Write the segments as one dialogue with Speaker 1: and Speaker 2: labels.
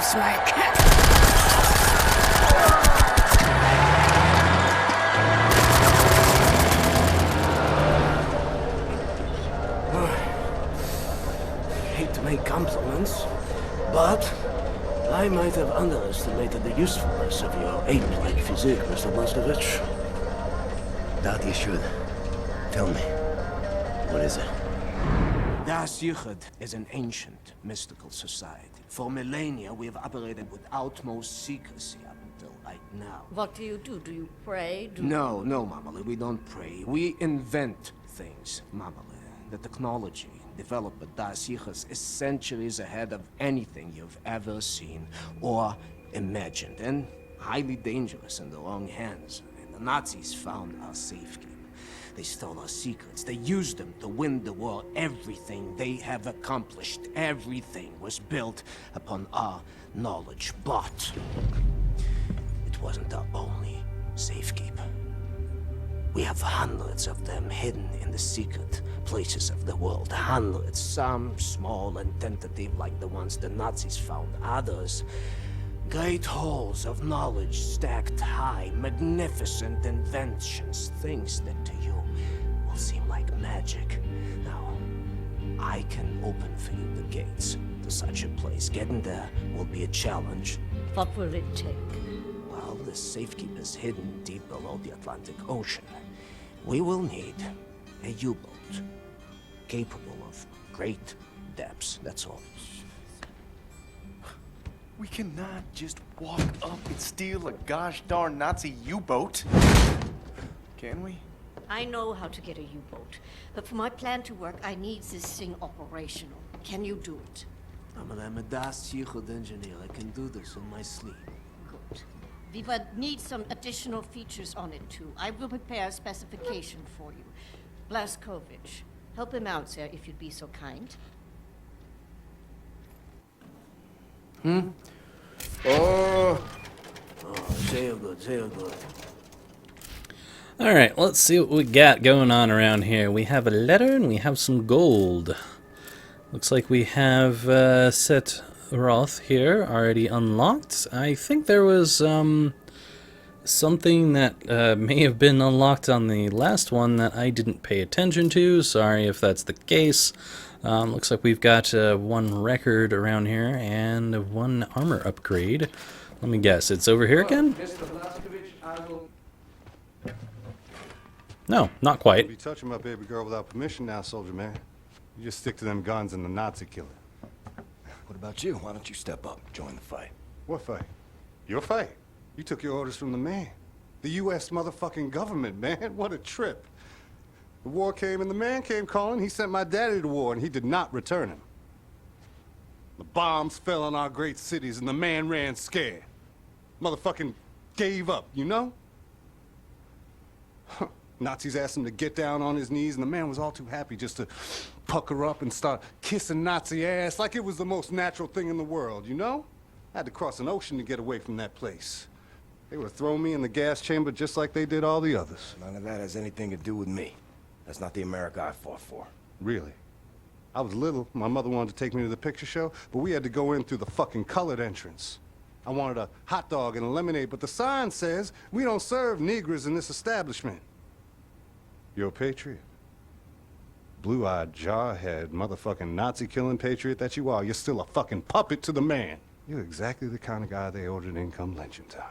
Speaker 1: loves my cat.
Speaker 2: Hate to make compliments, but I might have underestimated the usefulness of your ape-like physique, Mr. Blazkowicz.
Speaker 3: Doubt you should. Tell me, what is it?
Speaker 2: Das Yichud is an ancient, mystical society. For millennia, we have operated with utmost secrecy up until right now.
Speaker 1: What do? Do you pray?
Speaker 2: No, Mamali, we don't pray. We invent things, Mamali. The technology developed by Das Yichud is centuries ahead of anything you've ever seen or imagined, and highly dangerous in the wrong hands. And the Nazis found our safekeeping. They stole our secrets. They used them to win the war. Everything they have accomplished, everything was built upon our knowledge. But it wasn't our only safekeeper. We have hundreds of them hidden in the secret places of the world. Hundreds, some small and tentative like the ones the Nazis found. Others, great halls of knowledge stacked high, magnificent inventions, things that to you will seem like magic. Now, I can open for you the gates to such a place. Getting there will be a challenge.
Speaker 1: What will it take?
Speaker 2: Well, the safekeeper's hidden deep below the Atlantic Ocean. We will need a U-boat capable of great depths, that's all.
Speaker 4: We cannot just walk up and steal a gosh darn Nazi U-boat. Can we?
Speaker 1: I know how to get a U-boat, but for my plan to work, I need this thing operational. Can you do it?
Speaker 2: I'm a Das Yichud engineer. I can do this in my sleep.
Speaker 1: Good. We would need some additional features on it, too. I will prepare a specification for you. Blazkowicz, help him out, sir, if you'd be so kind.
Speaker 2: Oh, say you good.
Speaker 5: Alright, let's see what we got going on around here. We have a letter and we have some gold. Looks like we have Set Roth here already unlocked. I think there was something that may have been unlocked on the last one that I didn't pay attention to. Sorry if that's the case. Looks like we've got one record around here and one armor upgrade. Let me guess, it's over here again? No, not quite.
Speaker 6: Don't be touching my baby girl without permission now, soldier man. You just stick to them guns and the Nazi killer.
Speaker 3: What about you? Why don't you step up, join the fight?
Speaker 6: What fight? Your fight? You took your orders from the man. The U.S. motherfucking government, man. What a trip. The war came and the man came calling. He sent my daddy to war and he did not return him. The bombs fell on our great cities and the man ran scared. Motherfucking gave up, you know? Nazis asked him to get down on his knees and the man was all too happy just to pucker up and start kissing Nazi ass like it was the most natural thing in the world, you know? I had to cross an ocean to get away from that place. They would have thrown me in the gas chamber just like they did all the others.
Speaker 3: None of that has anything to do with me. That's not the America I fought for.
Speaker 6: Really? I was little. My mother wanted to take me to the picture show, but we had to go in through the fucking colored entrance. I wanted a hot dog and a lemonade, but the sign says we don't serve Negroes in this establishment. You're a patriot. Blue-eyed, jarhead, motherfucking Nazi-killing patriot that you are. You're still a fucking puppet to the man. You're exactly the kind of guy they ordered in come lynching time.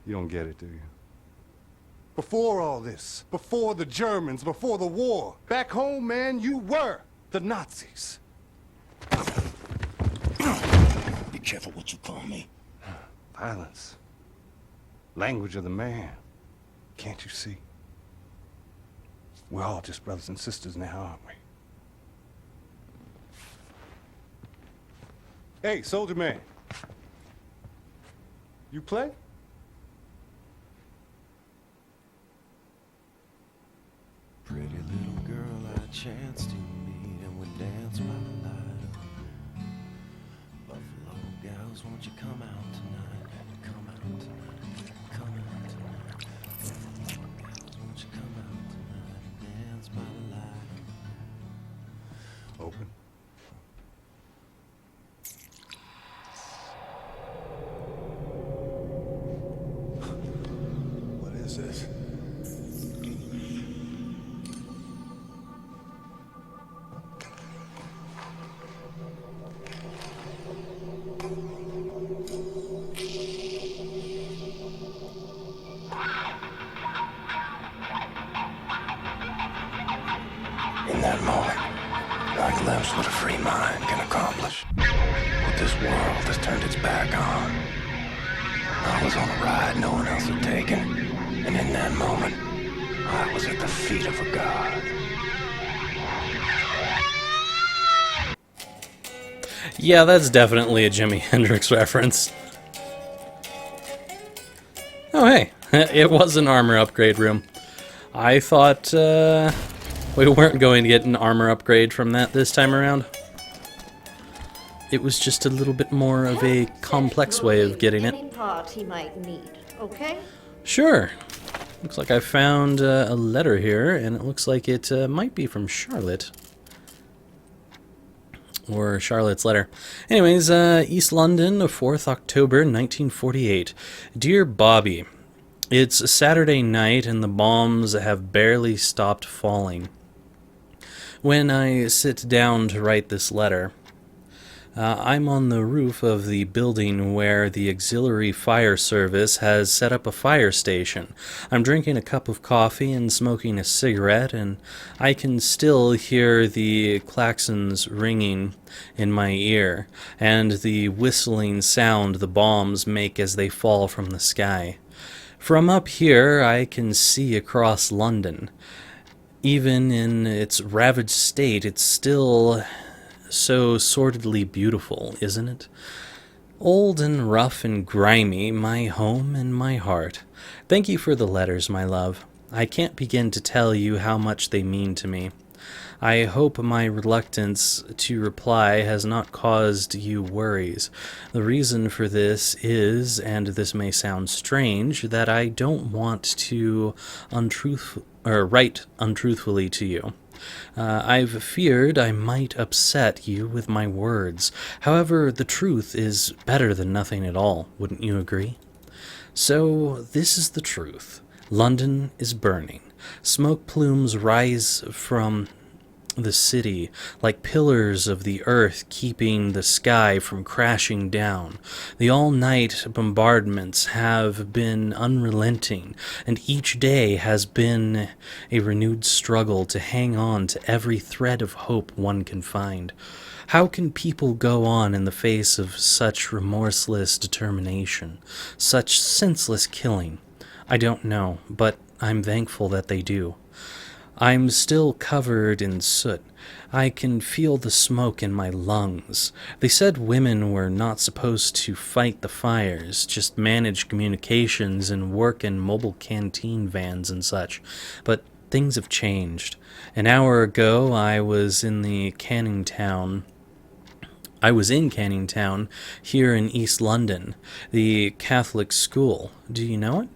Speaker 6: You don't get it, do you? Before all this, before the Germans, before the war, back home, man, you were the Nazis.
Speaker 3: Be careful what you call me.
Speaker 6: Violence. Language of the man. Can't you see? We're all just brothers and sisters now, aren't we? Hey, soldier man. You play?
Speaker 7: Pretty little girl I chanced to meet and would dance by the light. Buffalo gals, won't you come out tonight? Come out tonight. Come out tonight. Buffalo gals, won't you come out tonight and dance by the light?
Speaker 6: Open. this is.
Speaker 7: In that moment, I glimpsed what a free mind can accomplish. What this world has turned its back on. I was on a ride no one else had taken, and in that moment, I was at the feet of a god.
Speaker 5: Yeah, that's definitely a Jimi Hendrix reference. Oh hey, it was an armor upgrade room. I thought we weren't going to get an armor upgrade from that this time around. It was just a little bit more of a complex way of getting it.
Speaker 1: Any part he might need, okay?
Speaker 5: Sure. Looks like I found a letter here, and it looks like it might be from Charlotte. Or Charlotte's letter. Anyways, East London, 4th October, 1948. Dear Bobby, it's Saturday night and the bombs have barely stopped falling. When I sit down to write this letter, I'm on the roof of the building where the auxiliary fire service has set up a fire station. I'm drinking a cup of coffee and smoking a cigarette, and I can still hear the klaxons ringing in my ear, and the whistling sound the bombs make as they fall from the sky. From up here, I can see across London. Even in its ravaged state, it's still so sordidly beautiful, isn't it? Old and rough and grimy, my home and my heart. Thank you for the letters, my love. I can't begin to tell you how much they mean to me. I hope my reluctance to reply has not caused you worries. The reason for this is, and this may sound strange, that I don't want to write untruthfully to you. I've feared I might upset you with my words. However, the truth is better than nothing at all, wouldn't you agree? So, this is the truth. London is burning. Smoke plumes rise from the city like pillars of the earth, keeping the sky from crashing down. The all-night bombardments have been unrelenting, and each day has been a renewed struggle to hang on to every thread of hope one can find. How can people go on in the face of such remorseless determination, such senseless killing? I don't know, but I'm thankful that they do. I'm still covered in soot. I can feel the smoke in my lungs. They said women were not supposed to fight the fires, just manage communications and work in mobile canteen vans and such. But things have changed. An hour ago, I was in Canning Town, here in East London, the Catholic school. Do you know it?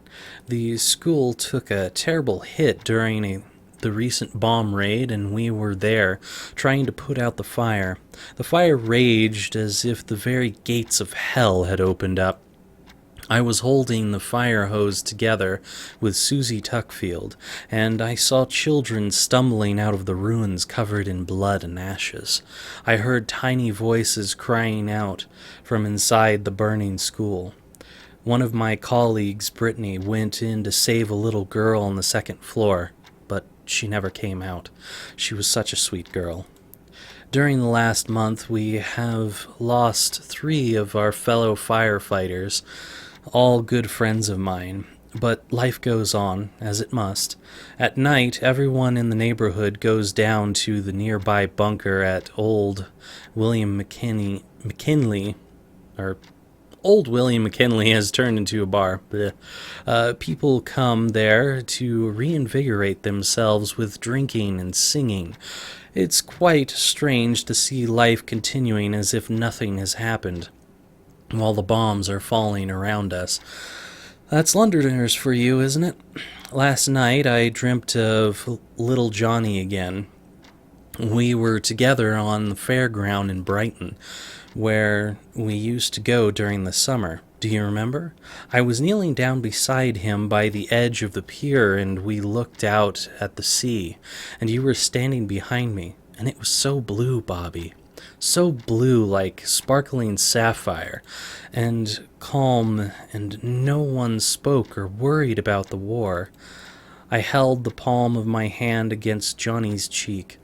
Speaker 5: The school took a terrible hit during the recent bomb raid, and we were there trying to put out the fire. The fire raged as if the very gates of hell had opened up. I was holding the fire hose together with Susie Tuckfield, and I saw children stumbling out of the ruins covered in blood and ashes. I heard tiny voices crying out from inside the burning school. One of my colleagues, Brittany, went in to save a little girl on the second floor, but she never came out. She was such a sweet girl. During the last month, we have lost 3 of our fellow firefighters, all good friends of mine, but life goes on, as it must. At night, everyone in the neighborhood goes down to the nearby bunker at Old William McKinley has turned into a bar. People come there to reinvigorate themselves with drinking and singing. It's quite strange to see life continuing as if nothing has happened, while the bombs are falling around us. That's Londoners for you, isn't it? Last night I dreamt of little Johnny again. We were together on the fairground in Brighton, where we used to go during the summer. Do you remember? I was kneeling down beside him by the edge of the pier, and we looked out at the sea, and you were standing behind me, and it was so blue, Bobby. So blue, like sparkling sapphire, and calm, and no one spoke or worried about the war. I held the palm of my hand against Johnny's cheek.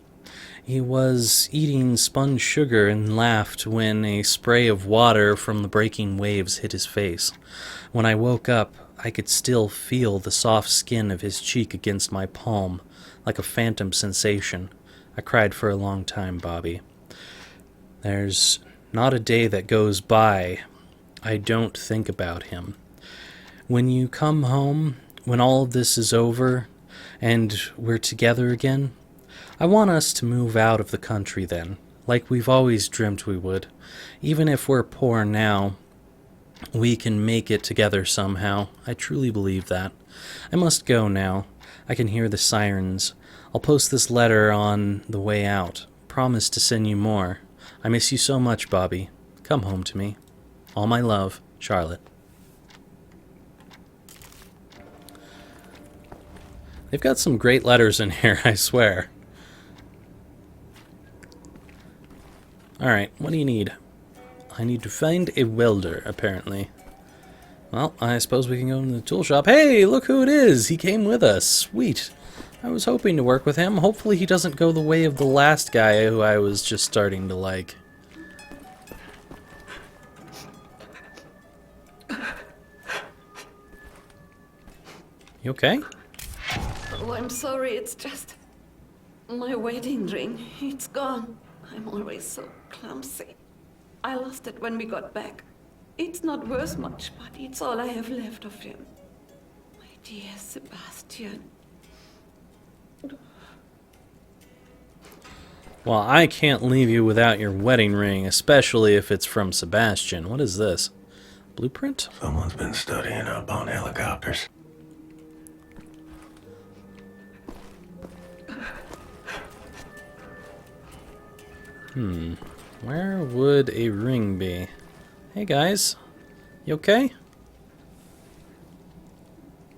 Speaker 5: He was eating spun sugar and laughed when a spray of water from the breaking waves hit his face. When I woke up, I could still feel the soft skin of his cheek against my palm, like a phantom sensation. I cried for a long time, Bobby. There's not a day that goes by I don't think about him. When you come home, when all of this is over, and we're together again, I want us to move out of the country then, like we've always dreamt we would. Even if we're poor now, we can make it together somehow. I truly believe that. I must go now. I can hear the sirens. I'll post this letter on the way out. Promise to send you more. I miss you so much, Bobby. Come home to me. All my love, Charlotte. They've got some great letters in here, I swear. Alright, what do you need? I need to find a welder, apparently. Well, I suppose we can go into the tool shop. Hey, look who it is! He came with us. Sweet. I was hoping to work with him. Hopefully he doesn't go the way of the last guy who I was just starting to like. You okay?
Speaker 8: Oh, I'm sorry, it's just my wedding ring. It's gone. I'm always so clumsy. I lost it when we got back. It's not worth much, but it's all I have left of him. My dear Sebastian.
Speaker 5: Well, I can't leave you without your wedding ring, especially if it's from Sebastian. What is this? Blueprint?
Speaker 3: Someone's been studying up on helicopters.
Speaker 5: Where would a ring be? Hey guys, you okay?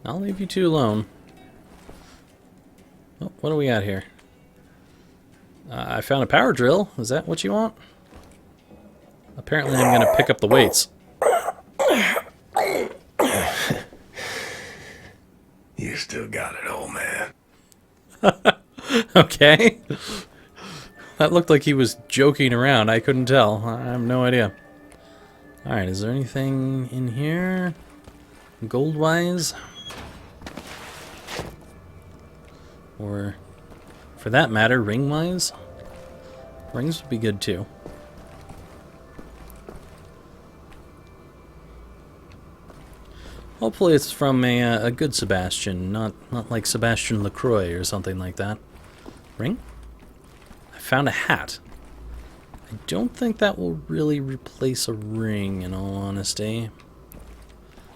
Speaker 5: I'll leave you two alone. Oh, what do we got here? I found a power drill. Is that what you want? Apparently I'm going to pick up the weights.
Speaker 3: You still got it, old man.
Speaker 5: Okay. That looked like he was joking around. I couldn't tell. I have no idea. Alright, is there anything in here? Gold-wise? Or, for that matter, ring-wise? Rings would be good, too. Hopefully it's from a good Sebastian, not like Sebastian LaCroix or something like that. Ring? I found a hat. I don't think that will really replace a ring, in all honesty.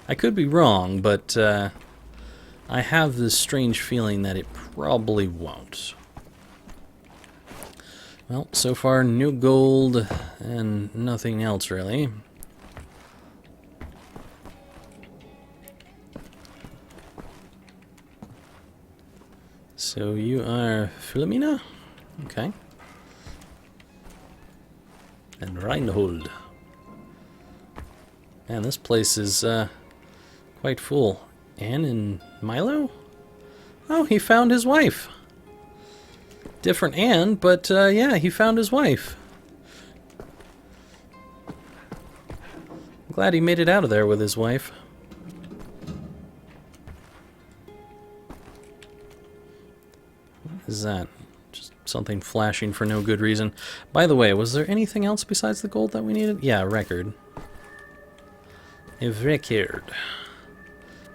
Speaker 5: I could be wrong, but I have this strange feeling that it probably won't. Well, so far, no gold and nothing else, really. So you are Philomena? Okay. And Reinhold. Man, this place is quite full. Anne and Milo? Oh, he found his wife. Different Anne, but yeah, he found his wife. I'm glad he made it out of there with his wife. What is that? Just something flashing for no good reason. By the way, was there anything else besides the gold that we needed? Yeah, a record. A record.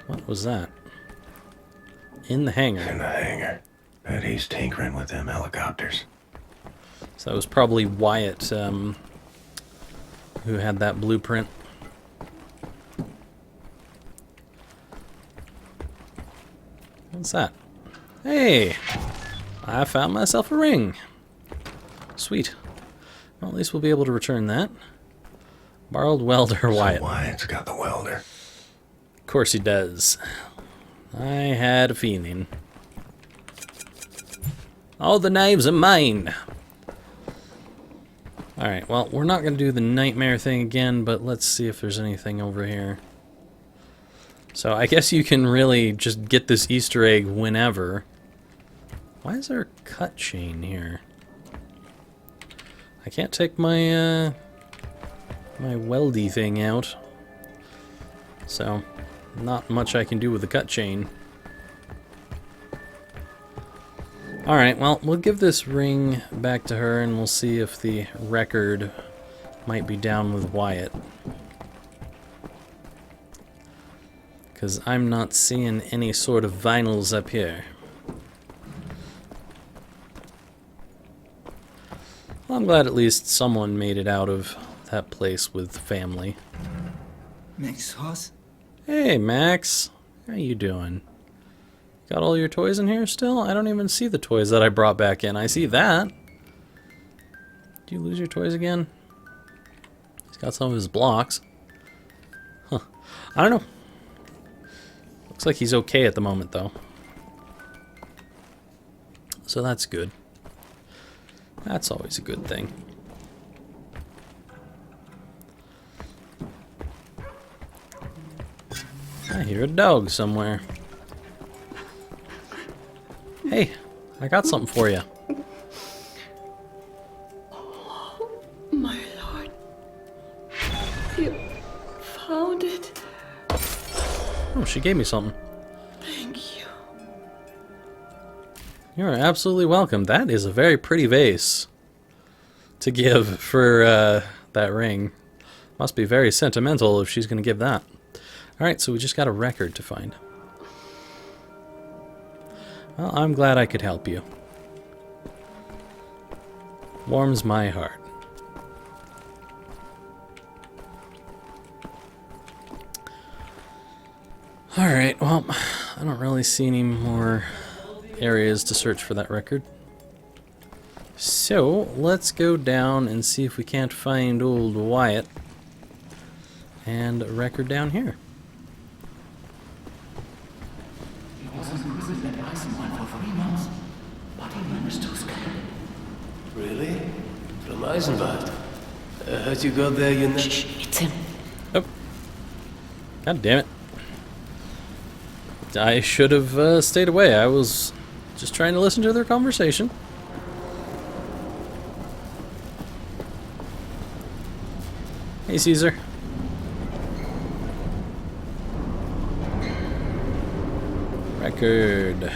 Speaker 5: What was that? In the hangar.
Speaker 3: In the hangar. Bet he's tinkering with them helicopters.
Speaker 5: So that was probably Wyatt who had that blueprint. What's that? Hey! I found myself a ring. Sweet. Well, at least we'll be able to return that. Borrowed welder Wyatt.
Speaker 3: Wyatt's got the welder.
Speaker 5: Of course he does. I had a feeling. All the knives are mine. Alright, well, we're not going to do the nightmare thing again, but let's see if there's anything over here. So I guess you can really just get this Easter egg whenever. Why is there a cut chain here? I can't take my my weldy thing out. So, not much I can do with the cut chain. Alright, well, we'll give this ring back to her and we'll see if the record might be down with Wyatt. Because I'm not seeing any sort of vinyls up here. Well, I'm glad at least someone made it out of that place with family.
Speaker 9: Max Haus?
Speaker 5: Hey, Max. How you doing? Got all your toys in here still? I don't even see the toys that I brought back in. I see that. Did you lose your toys again? He's got some of his blocks. Huh. I don't know. Looks like he's okay at the moment, though. So that's good. That's always a good thing. I hear a dog somewhere. Hey, I got something for you.
Speaker 8: Oh, my lord. You found it.
Speaker 5: Oh, she gave me something.
Speaker 8: Thank you.
Speaker 5: You're absolutely welcome. That is a very pretty vase to give for that ring. Must be very sentimental if she's going to give that. Alright, so we just got a record to find. Well, I'm glad I could help you. Warms my heart. Alright, well, I don't really see any more areas to search for that record. So, let's go down and see if we can't find old Wyatt. And a record down here.
Speaker 3: Really? From Eisenbahn? I heard you go there, you know.
Speaker 8: Shh, it's him.
Speaker 5: Oh. God damn it. I should have stayed away. I was just trying to listen to their conversation. Hey, Caesar. Record.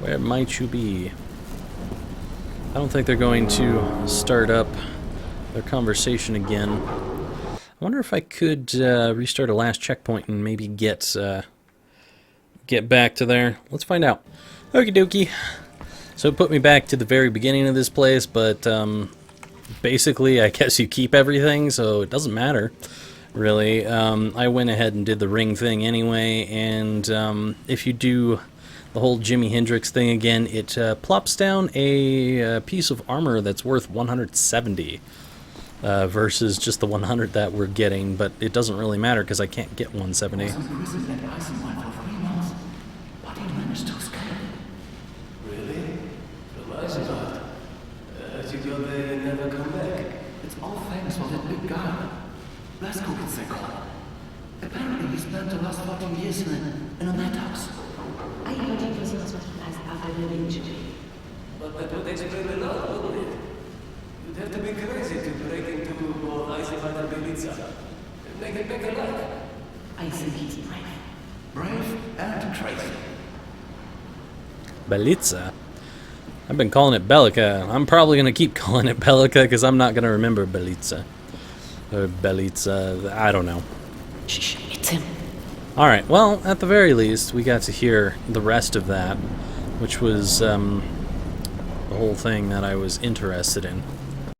Speaker 5: Where might you be? I don't think they're going to start up their conversation again. I wonder if I could restart a last checkpoint and maybe get back to there. Let's find out. Okie dokie. So it put me back to the very beginning of this place, but basically I guess you keep everything, so it doesn't matter, really. I went ahead and did the ring thing anyway, and if you do the whole Jimi Hendrix thing again, it plops down a piece of armor that's worth 170 versus just the 100 that we're getting, but it doesn't really matter because I can't get 170.
Speaker 3: Really? From Eisenbahn? I heard you go there and never come back.
Speaker 9: It's all thanks for that big guy. Blasco gets that call. Apparently he spent the last 14 years in a madhouse.
Speaker 10: I heard it was hospitalized after the injury.
Speaker 3: But that would explain a lot, wouldn't it? You'd have to be crazy to break into both Eisenbahn and Belitza. And make it back alive.
Speaker 10: I think he's brave.
Speaker 9: Brave and crazy.
Speaker 5: Belitza? I've been calling it Bellica. I'm probably going to keep calling it Bellica because I'm not going to remember Belitza. Or Belitza, I don't know.
Speaker 8: Shh, it's him.
Speaker 5: Alright, well, at the very least, we got to hear the rest of that, which was the whole thing that I was interested in.